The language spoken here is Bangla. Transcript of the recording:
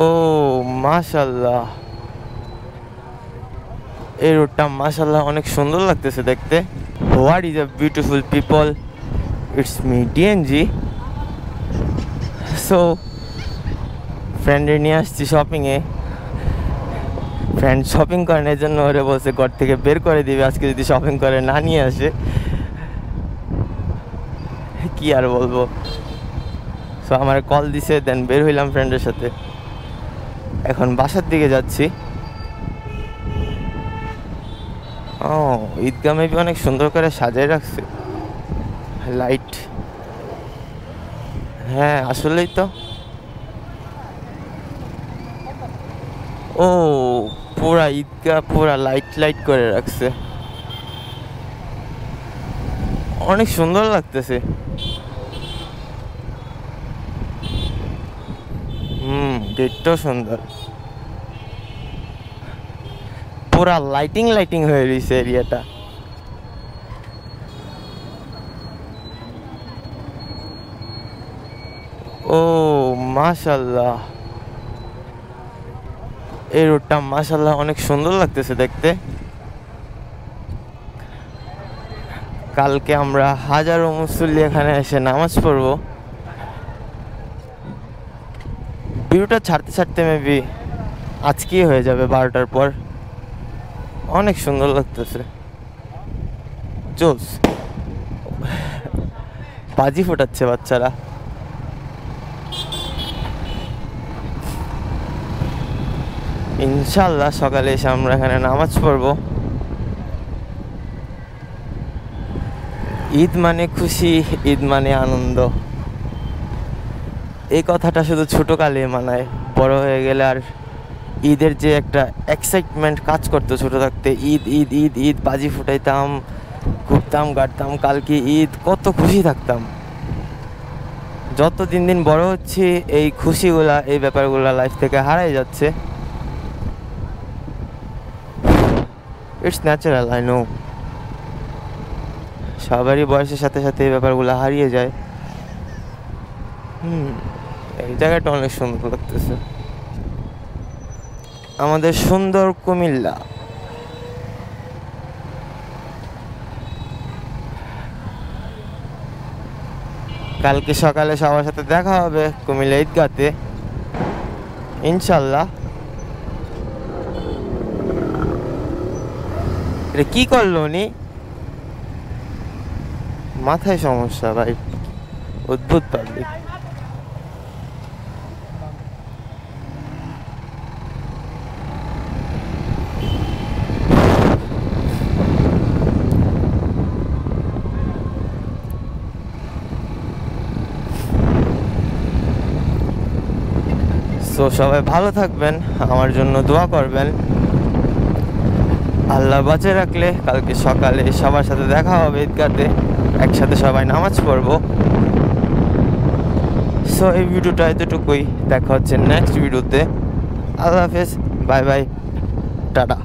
ও মাশাআল্লাহ, এই রোডটা মাশাআল্লাহ অনেক সুন্দর লাগতেছে দেখতে। What is a beautiful people, it's me DNG. So ফ্রেন্ডের নিয়ে আসছি শপিংয়ে। ফ্রেন্ড শপিং করানোর জন্য ওরে বলছে ঘর থেকে বের করে দিবে আজকে যদি শপিং করে না নিয়ে আসে। কি আর বলবো। সো আমার কল দিছে, দেন বের হইলাম ফ্রেন্ডের সাথে। এখন বাসার দিকে যাচ্ছি। ও ঈদগাহ মেবি অনেক সুন্দর করে সাজায় রাখছে, লাইট। হ্যাঁ আসলেই তো। ও পুরা ঈদগাহ পুরা লাইট লাইট করে রাখছে, অনেক সুন্দর লাগতেছে। গেটটাও সুন্দর, পুরা লাইটিং লাইটিং হয়ে রয়েছে এরিয়াটা। ও মাশাআল্লাহ, এই রোডটা মাশাআল্লাহ অনেক সুন্দর লাগতেছে দেখতে। কালকে আমরা হাজারো মুসল্লি এখানে এসে নামাজ পড়বো। ভিডিওটা ছাড়তে ছাড়তে মেবি আজকেই হয়ে যাবে 12টার পর। অনেক সুন্দর লাগতেছে, জোস। বাজি ফোটাচ্ছে বাচ্চারা। ইনশাল্লাহ সকালে এসে আমরা এখানে নামাজ পড়বো। ঈদ মানে খুশি, ঈদ মানে আনন্দ। এই কথাটা শুধু ছোটকালে মানায়, বড় হয়ে গেলে আর ঈদের যে একটা এক্সাইটমেন্ট কাজ করতো ছোট থাকতে, ঈদ ঈদ ঈদ ঈদ, বাজি ফুটাইতাম, ঘুরতাম গাড়তাম, কালকে ঈদ, কত খুশি থাকতাম। যত দিন দিন বড় হচ্ছে এই খুশিগুলা, এই ব্যাপারগুলা লাইফ থেকে হারাই যাচ্ছে। It's natural, I know. সবারই বয়সের সাথে সাথে এই ব্যাপারগুলো হারিয়ে যায়। এই জায়গাটা অনেক সুন্দর লাগতেছে, আমাদের সুন্দর কুমিল্লা। কালকে সকালে সবার সাথে দেখা হবে কুমিল্লা ঈদগাতে ইনশাল্লাহ। এটা কি করলো উনি? মাথায় সমস্যা ভাই, অদ্ভুত পাবলিক। তো সবাই ভালো থাকবেন, আমার জন্য দোয়া করবেন। আল্লাহ বাঁচিয়ে রাখলে কালকে সকালে সবার সাথে দেখা হবে ঈদগাতে, একসাথে সবাই নামাজ পড়বো। সো এই ভিডিওটা এতটুকুই, দেখা হচ্ছে নেক্সট ভিডিওতে। আল্লাহ হাফেজ, বাই বাই, টাটা।